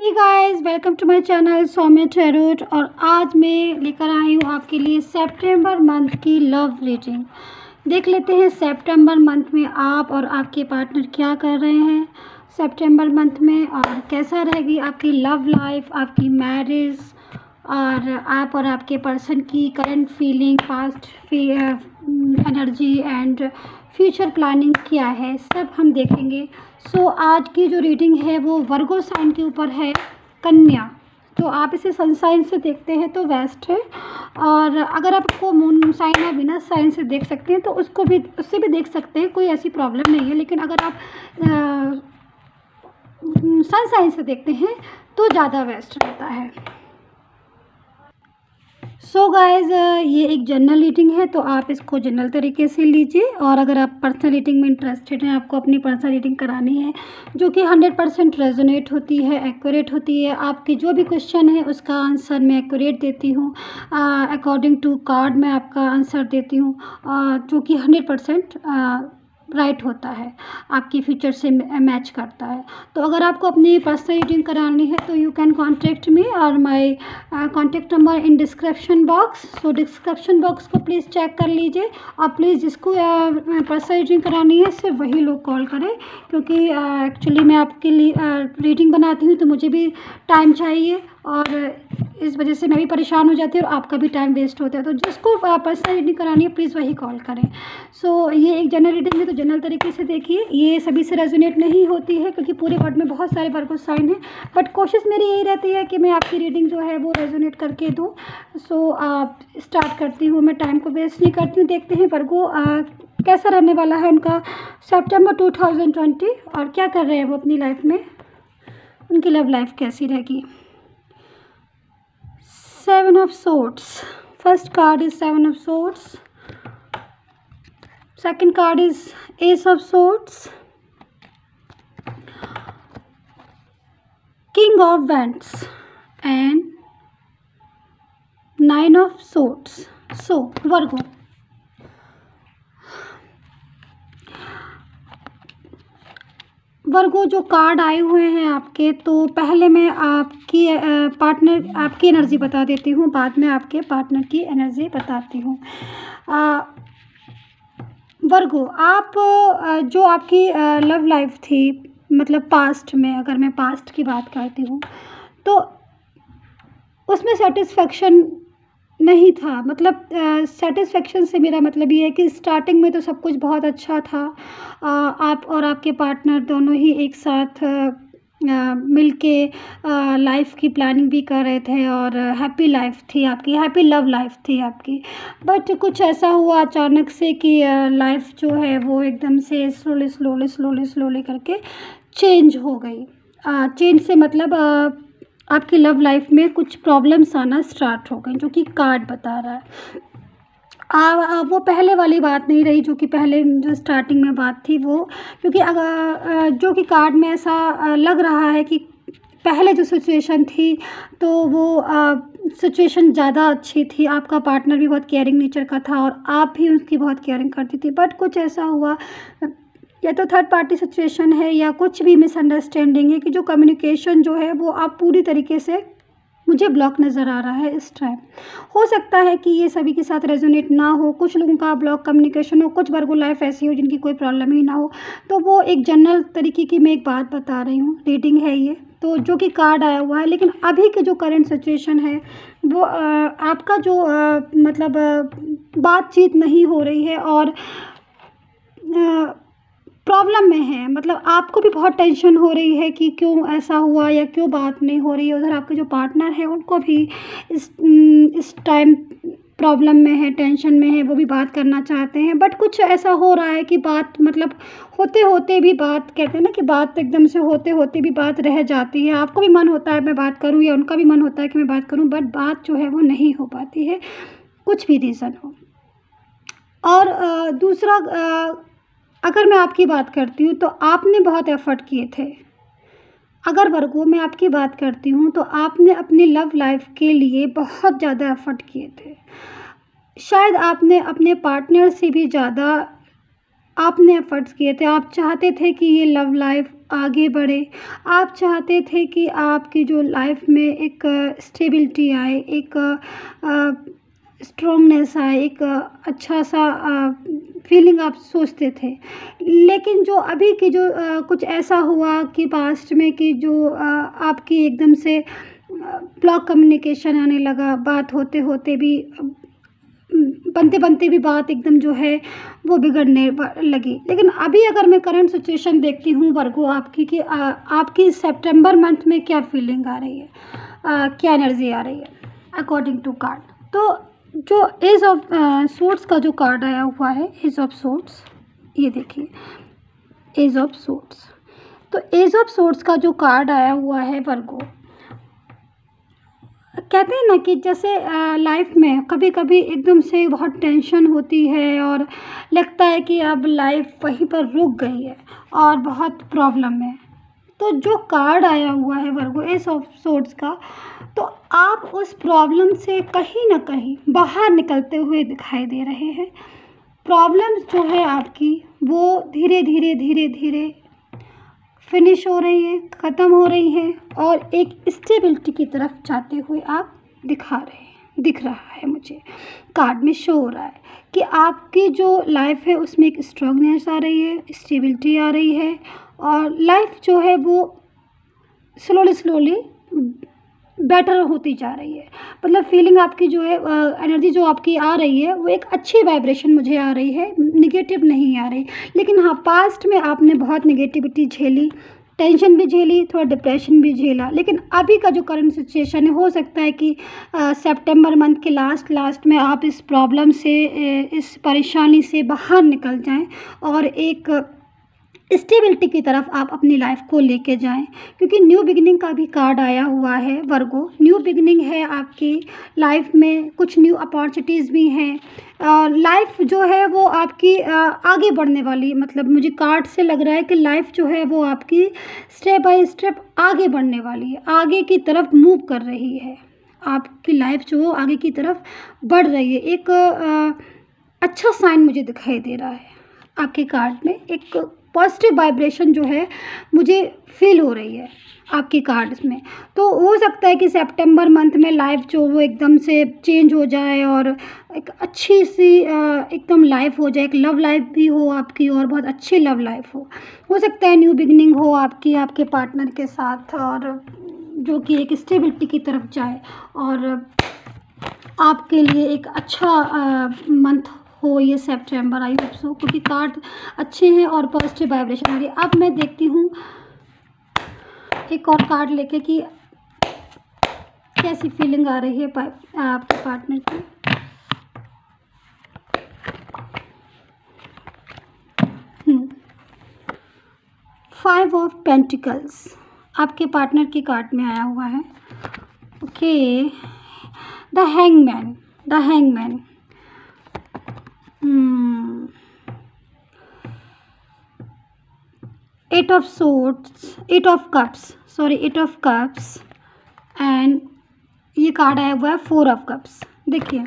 Hey guys, welcome to my channel Saumya tarot. और आज मैं लेकर आई हूँ आपके लिए सितंबर मंथ की लव रीडिंग। देख लेते हैं सितंबर मंथ में आप और आपके पार्टनर क्या कर रहे हैं सितंबर मंथ में, और कैसा रहेगी आपकी लव लाइफ, आपकी मैरिज, और आप और आपके पर्सन की current feeling, past energy and future planning क्या है, सब हम देखेंगे। सो आज की जो रीडिंग है वो वर्गो साइन के ऊपर है, कन्या। तो आप इसे सन साइन से देखते हैं तो बेस्ट है, और अगर आपको मून साइन या बिना साइन से देख सकते हैं तो उससे भी देख सकते हैं, कोई ऐसी प्रॉब्लम नहीं है। लेकिन अगर आप सन साइन से देखते हैं तो ज़्यादा बेस्ट रहता है। सो गाइज, ये एक जनरल रीडिंग है तो आप इसको जनरल तरीके से लीजिए। और अगर आप पर्सनल रीडिंग में इंटरेस्टेड हैं, आपको अपनी पर्सनल रीडिंग करानी है जो कि 100% रेजोनेट होती है, एक्यूरेट होती है, आपके जो भी क्वेश्चन है उसका आंसर मैं एक्यूरेट देती हूँ, अकॉर्डिंग टू कार्ड मैं आपका आंसर देती हूँ, जो कि 100% राइट होता है, आपकी फीचर से मैच करता है। तो अगर आपको अपनी पर्सनल रीडिंग करानी है तो यू कैन कॉन्टेक्ट मी, और my contact number in description box. So description box को प्लीज़ चेक कर लीजिए, और प्लीज़ जिसको पर्सनल रीडिंग करानी है सिर्फ वही लोग कॉल करें, क्योंकि एक्चुअली मैं आपके लिए रीडिंग बनाती हूँ तो मुझे भी टाइम चाहिए, और इस वजह से मैं भी परेशान हो जाती हूँ और आपका भी टाइम वेस्ट होता है। तो जिसको पर्सनल रीडिंग करानी है प्लीज़ वही कॉल करें। सो ये एक जनरल रीडिंग है तो जनरल तरीके से देखिए, ये सभी से रेजोनेट नहीं होती है क्योंकि पूरे वर्ड में बहुत सारे वर्गो साइन हैं, बट कोशिश मेरी यही रहती है कि मैं आपकी रीडिंग जो है वो रेजोनेट करके दूँ। सो आप स्टार्ट करती हूँ, मैं टाइम को वेस्ट नहीं करती हूँ। देखते हैं वर्गो कैसा रहने वाला है उनका सितंबर 2020, और क्या कर रहे हैं वो अपनी लाइफ में, उनकी लव लाइफ कैसी रहेगी। 7 of Swords. First card is 7 of Swords. Second card is Ace of Swords. King of Wands and 9 of Swords. So Virgo, वर्गो जो कार्ड आए हुए हैं आपके, तो पहले मैं आपकी पार्टनर आपकी एनर्जी बता देती हूँ, बाद में आपके पार्टनर की एनर्जी बताती हूँ। वर्गो, आप जो आपकी लव लाइफ थी, मतलब पास्ट में, अगर मैं पास्ट की बात करती हूँ तो उसमें सेटिस्फेक्शन नहीं था। मतलब सेटिस्फेक्शन से मेरा मतलब ये है कि स्टार्टिंग में तो सब कुछ बहुत अच्छा था, आप और आपके पार्टनर दोनों ही एक साथ मिलके लाइफ की प्लानिंग भी कर रहे थे, और हैप्पी लाइफ थी आपकी, हैप्पी लव लाइफ थी आपकी। बट कुछ ऐसा हुआ अचानक से कि लाइफ जो है वो एकदम से स्लोली स्लोली स्लोली स्लोली करके चेंज हो गई। चेंज से मतलब आपकी लव लाइफ में कुछ प्रॉब्लम्स आना स्टार्ट हो गई, जो कि कार्ड बता रहा है। वो पहले वाली बात नहीं रही जो कि पहले जो स्टार्टिंग में बात थी वो, क्योंकि अगर जो कि कार्ड में ऐसा लग रहा है कि पहले जो सिचुएशन थी तो वो सिचुएशन ज़्यादा अच्छी थी, आपका पार्टनर भी बहुत केयरिंग नेचर का था और आप भी उसकी बहुत केयरिंग करती थी। बट कुछ ऐसा हुआ, या तो थर्ड पार्टी सिचुएशन है या कुछ भी मिसअंडरस्टैंडिंग है, कि जो कम्युनिकेशन जो है वो आप पूरी तरीके से मुझे ब्लॉक नज़र आ रहा है इस टाइम। हो सकता है कि ये सभी के साथ रेजोनेट ना हो, कुछ लोगों का ब्लॉक कम्युनिकेशन हो, कुछ वर्गो लाइफ ऐसी हो जिनकी कोई प्रॉब्लम ही ना हो। तो वो एक जनरल तरीके की मैं एक बात बता रही हूँ, रीडिंग है ये तो, जो कि कार्ड आया हुआ है। लेकिन अभी के जो करंट सिचुएशन है वो आपका जो मतलब बातचीत नहीं हो रही है और प्रॉब्लम में है। मतलब आपको भी बहुत टेंशन हो रही है कि क्यों ऐसा हुआ या क्यों बात नहीं हो रही है। उधर आपके जो पार्टनर है उनको भी इस टाइम प्रॉब्लम में है, टेंशन में है, वो भी बात करना चाहते हैं। बट कुछ ऐसा हो रहा है कि बात मतलब होते होते भी बात, कहते हैं ना कि बात एकदम से होते होते भी बात रह जाती है। आपको भी मन होता है मैं बात करूं, या उनका भी मन होता है कि मैं बात करूं, बट बात जो है वो नहीं हो पाती है, कुछ भी रीज़न हो। और दूसरा, अगर मैं आपकी बात करती हूँ तो आपने बहुत एफ़र्ट किए थे। अगर वर्गो मैं आपकी बात करती हूँ तो आपने अपनी लव लाइफ के लिए बहुत ज़्यादा एफ़र्ट किए थे। शायद आपने अपने पार्टनर से भी ज़्यादा आपने एफ़र्ट्स किए थे। आप चाहते थे कि ये लव लाइफ आगे बढ़े। आप चाहते थे कि आपकी जो लाइफ में एक स्टेबिलिटी आए, एक स्ट्रॉन्गनेस आए, एक अच्छा सा फीलिंग आप सोचते थे। लेकिन जो अभी की जो कुछ ऐसा हुआ कि पास्ट में कि जो आपकी एकदम से ब्लॉक कम्युनिकेशन आने लगा, बात होते होते भी बनते बनते भी बात एकदम जो है वो बिगड़ने लगी। लेकिन अभी अगर मैं करंट सिचुएशन देखती हूँ वर्गो आपकी कि आपकी सितंबर मंथ में क्या फीलिंग आ रही है, क्या एनर्जी आ रही है अकॉर्डिंग टू कार्ड। तो जो एज ऑफ सोर्ट्स का जो कार्ड आया हुआ है, एज ऑफ सोर्ट्स, ये देखिए एज ऑफ सोर्ट्स। तो एज ऑफ सोर्ट्स का जो कार्ड आया हुआ है वर्गो, कहते हैं ना कि जैसे लाइफ में कभी कभी एकदम से बहुत टेंशन होती है और लगता है कि अब लाइफ वहीं पर रुक गई है और बहुत प्रॉब्लम है। तो जो कार्ड आया हुआ है वर्गो एस ऑफ सोर्ड्स का, तो आप उस प्रॉब्लम से कहीं ना कहीं बाहर निकलते हुए दिखाई दे रहे हैं। प्रॉब्लम्स जो है आपकी वो धीरे धीरे धीरे धीरे फिनिश हो रही है, ख़त्म हो रही है और एक स्टेबिलिटी की तरफ जाते हुए आप दिख रहा है। मुझे कार्ड में शो हो रहा है कि आपकी जो लाइफ है उसमें एक स्ट्रॉन्गनेस आ रही है, स्टेबिलिटी आ रही है और लाइफ जो है वो स्लोली बेटर होती जा रही है। मतलब फीलिंग आपकी जो है, एनर्जी जो आपकी आ रही है वो एक अच्छी वाइब्रेशन मुझे आ रही है, निगेटिव नहीं आ रही। लेकिन हाँ, पास्ट में आपने बहुत निगेटिविटी झेली, टेंशन भी झेली, थोड़ा डिप्रेशन भी झेला। लेकिन अभी का जो करंट सिचुएशन है, हो सकता है कि सितंबर मंथ के लास्ट में आप इस प्रॉब्लम से, इस परेशानी से बाहर निकल जाएं और एक स्टेबिलिटी की तरफ आप अपनी लाइफ को लेके जाएं। क्योंकि न्यू बिगिनिंग का भी कार्ड आया हुआ है वर्गो। न्यू बिगिनिंग है आपकी लाइफ में, कुछ न्यू अपॉर्चुनिटीज़ भी हैं। लाइफ जो है वो आपकी आगे बढ़ने वाली, मतलब मुझे कार्ड से लग रहा है कि लाइफ जो है वो आपकी स्टेप बाय स्टेप आगे बढ़ने वाली है, आगे की तरफ मूव कर रही है। आपकी लाइफ जो आगे की तरफ बढ़ रही है, एक अच्छा साइन मुझे दिखाई दे रहा है आपके कार्ड में। एक पॉजिटिव वाइब्रेशन जो है मुझे फील हो रही है आपके कार्ड्स में। तो हो सकता है कि सितंबर मंथ में लाइफ जो वो एकदम से चेंज हो जाए और एक अच्छी सी एकदम लाइफ हो जाए, एक लव लाइफ भी हो आपकी और बहुत अच्छी लव लाइफ हो सकता है न्यू बिगनिंग हो आपकी आपके पार्टनर के साथ, और जो कि एक स्टेबिलिटी की तरफ जाए और आपके लिए एक अच्छा मंथ हो ये सितंबर। आई होप सो, क्योंकि कार्ड अच्छे हैं और पॉजिटिव वाइब्रेशन आ रही है। अब मैं देखती हूँ एक और कार्ड लेके कि कैसी फीलिंग आ रही है आपके पार्टनर की। फाइव ऑफ पेंटिकल्स आपके पार्टनर की कार्ड में आया हुआ है। Okay, the hangman. Eight of cups and ये कार्ड आया हुआ है 4 ऑफ कप्स। देखिए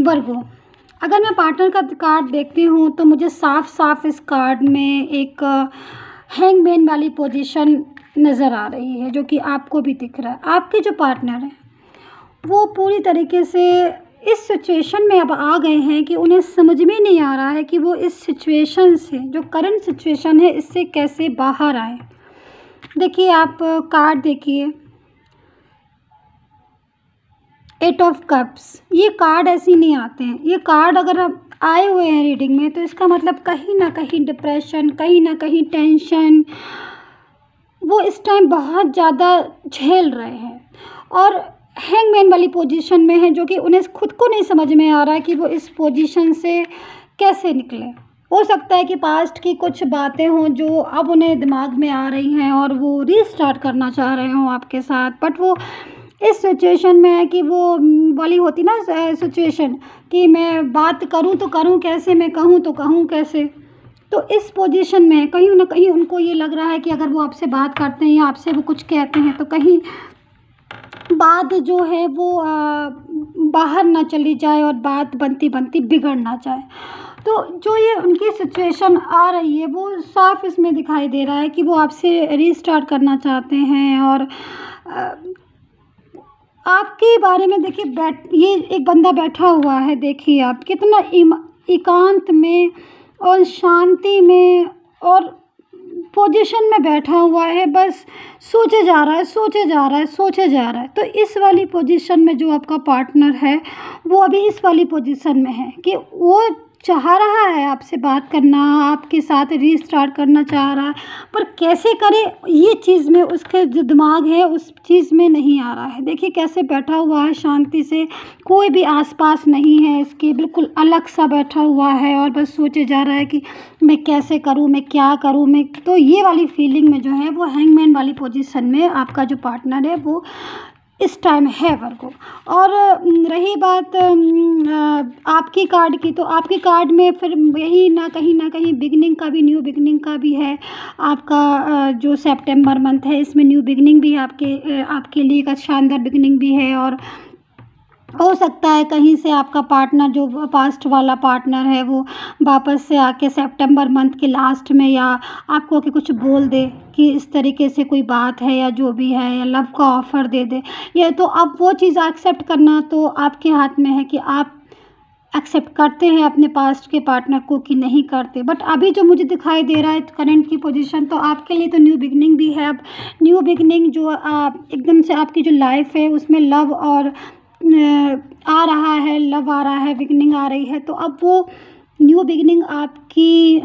वर्गो, अगर मैं पार्टनर का कार्ड देखती हूँ तो मुझे साफ इस कार्ड में एक हैंगमैन वाली पोजीशन नज़र आ रही है, जो कि आपको भी दिख रहा है। आपके जो पार्टनर हैं वो पूरी तरीके से इस सिचुएशन में अब आ गए हैं कि उन्हें समझ में नहीं आ रहा है कि वो इस सिचुएशन से, जो करंट सिचुएशन है, इससे कैसे बाहर आए। देखिए आप कार्ड देखिए, 8 ऑफ कप्स। ये कार्ड ऐसे नहीं आते हैं। ये कार्ड अगर अब आए हुए हैं रीडिंग में तो इसका मतलब कहीं ना कहीं डिप्रेशन, कहीं ना कहीं टेंशन वो इस टाइम बहुत ज़्यादा झेल रहे हैं और हैंगमैन वाली पोजीशन में है, जो कि उन्हें खुद को नहीं समझ में आ रहा है कि वो इस पोजीशन से कैसे निकले। हो सकता है कि पास्ट की कुछ बातें हों जो अब उन्हें दिमाग में आ रही हैं और वो रीस्टार्ट करना चाह रहे हों आपके साथ, बट वो इस सिचुएशन में है कि वो वाली होती ना सिचुएशन कि मैं बात करूं तो करूं कैसे, मैं कहूं तो कहूं कैसे। तो इस पोजीशन में कहीं ना कहीं उनको ये लग रहा है कि अगर वो आपसे बात करते हैं या आपसे वो कुछ कहते हैं तो कहीं बात जो है वो बाहर ना चली जाए और बात बनती बनती बिगड़ ना जाए। तो जो ये उनकी सिचुएशन आ रही है वो साफ इसमें दिखाई दे रहा है कि वो आपसे रीस्टार्ट करना चाहते हैं। और आपके बारे में देखिए, ये एक बंदा बैठा हुआ है, देखिए आप कितना एकांत में और शांति में और पोजीशन में बैठा हुआ है, बस सोचे जा रहा है, सोचे जा रहा है, सोचे जा रहा है। तो इस वाली पोजीशन में जो आपका पार्टनर है वो अभी इस वाली पोजीशन में है कि वो चाह रहा है आपसे बात करना, आपके साथ रीस्टार्ट करना चाह रहा है, पर कैसे करे ये चीज़ में उसके जो दिमाग है उस चीज़ में नहीं आ रहा है। देखिए कैसे बैठा हुआ है शांति से, कोई भी आसपास नहीं है इसके, बिल्कुल अलग सा बैठा हुआ है और बस सोचे जा रहा है कि मैं कैसे करूँ, मैं क्या करूँ, मैं। तो ये वाली फीलिंग में जो है वो हैंगमैन वाली पोजीशन में आपका जो पार्टनर है वो इस टाइम है वर्गो। और रही बात आपकी कार्ड की, तो आपकी कार्ड में फिर यही ना कहीं बिगनिंग का भी, न्यू बिगनिंग का भी है। आपका जो सितंबर मंथ है इसमें न्यू बिगनिंग भी है, आपके लिए का शानदार बिगनिंग भी है। और हो सकता है कहीं से आपका पार्टनर जो पास्ट वाला पार्टनर है वो वापस से आके सितंबर मंथ के लास्ट में या आपको आके कुछ बोल दे कि इस तरीके से कोई बात है या जो भी है, या लव का ऑफ़र दे दे। ये तो अब वो चीज़ एक्सेप्ट करना तो आपके हाथ में है कि आप एक्सेप्ट करते हैं अपने पास्ट के पार्टनर को कि नहीं करते। बट अभी जो मुझे दिखाई दे रहा है करंट की पोजीशन, तो आपके लिए तो न्यू बिगनिंग भी है। अब न्यू बिगनिंग जो एकदम से आपकी जो लाइफ है उसमें लव और आ रहा है, लव आ रहा है, बिगनिंग आ रही है। तो अब वो न्यू बिगनिंग आपकी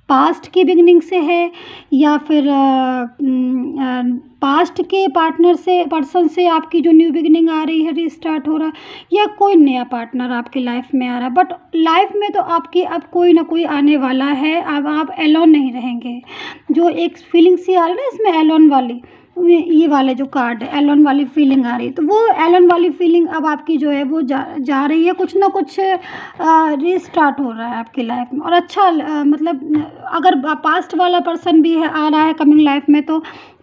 पास्ट की बिगनिंग से है या फिर पास्ट के पर्सन से आपकी जो न्यू बिगनिंग आ रही है, रीस्टार्ट हो रहा है, या कोई नया पार्टनर आपकी लाइफ में आ रहा है। बट लाइफ में तो आपकी अब कोई ना कोई आने वाला है, अब आप एलोन नहीं रहेंगे। जो एक फीलिंग सी आ रही है ना इसमें एलोन वाली, ये वाले जो कार्ड है एलोन वाली फीलिंग आ रही है, तो वो एलोन वाली फीलिंग अब आपकी जो है वो जा रही है। कुछ ना कुछ रीस्टार्ट हो रहा है आपकी लाइफ में। और अच्छा मतलब अगर पास्ट वाला पर्सन भी है आ रहा है कमिंग लाइफ में तो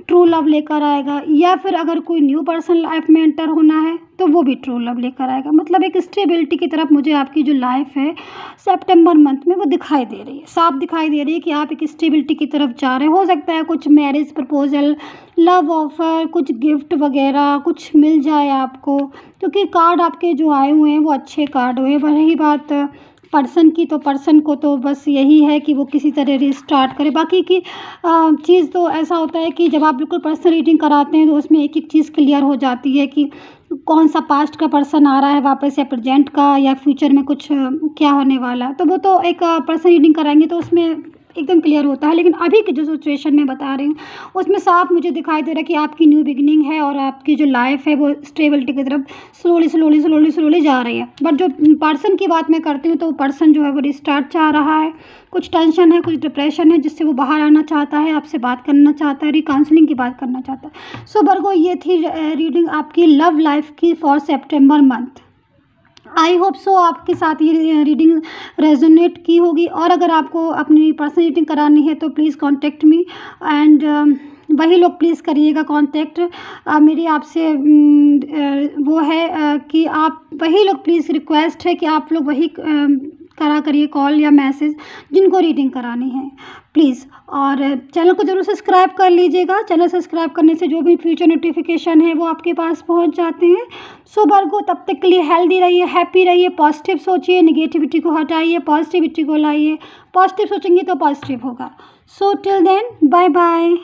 ट्रू लव लेकर आएगा, या फिर अगर कोई न्यू पर्सन लाइफ में एंटर होना है तो वो भी ट्रू लव लेकर आएगा। मतलब एक स्टेबिलिटी की तरफ मुझे आपकी जो लाइफ है सितंबर मंथ में वो दिखाई दे रही है, साफ दिखाई दे रही है कि आप एक स्टेबिलिटी की तरफ जा रहे हो सकता है कुछ मैरिज प्रपोजल, लव ऑफ़र, कुछ गिफ्ट वगैरह कुछ मिल जाए आपको, क्योंकि कार्ड आपके जो आए हुए हैं वो अच्छे कार्ड हुए। रही बात पर्सन की, तो पर्सन को तो बस यही है कि वो किसी तरह रीस्टार्ट करे। बाकी की चीज़ तो ऐसा होता है कि जब आप बिल्कुल पर्सनल रीडिंग कराते हैं तो उसमें एक एक चीज़ क्लियर हो जाती है कि कौन सा पास्ट का पर्सन आ रहा है वापस, या प्रेजेंट का, या फ्यूचर में कुछ क्या होने वाला है। तो वो तो एक पर्सनल रीडिंग कराएंगे तो उसमें एकदम क्लियर होता है। लेकिन अभी की जो सिचुएशन मैं बता रही हूँ उसमें साफ मुझे दिखाई दे रहा है कि आपकी न्यू बिगनिंग है और आपकी जो लाइफ है वो स्टेबिलिटी की तरफ स्लोली जा रही है। बट जो पर्सन की बात मैं करती हूँ तो पर्सन जो है वो रिस्टार्ट चाह रहा है, कुछ टेंशन है, कुछ डिप्रेशन है जिससे वो बाहर आना चाहता है, आपसे बात करना चाहता है, रिकाउंसलिंग की बात करना चाहता है। सो वर्गो, ये थी रीडिंग आपकी लव लाइफ की for September month. I hope so आपके साथ ये रीडिंग रेजोनेट की होगी। और अगर आपको अपनी पर्सनल रीडिंग करानी है तो प्लीज़ कांटेक्ट मी, एंड वही लोग प्लीज़ करिएगा कांटेक्ट। मेरी आपसे वो है कि आप वही लोग प्लीज़ रिक्वेस्ट है कि आप लोग वही करा करिए कॉल या मैसेज जिनको रीडिंग करानी है प्लीज़। और चैनल को ज़रूर सब्सक्राइब कर लीजिएगा। चैनल सब्सक्राइब करने से जो भी फ्यूचर नोटिफिकेशन है वो आपके पास पहुंच जाते हैं। सो वर्गो, तब तक के लिए हेल्दी रहिए, हैप्पी रहिए, पॉजिटिव सोचिए, निगेटिविटी को हटाइए, पॉजिटिविटी को लाइए। पॉजिटिव सोचेंगे तो पॉजिटिव होगा। So till then, bye bye.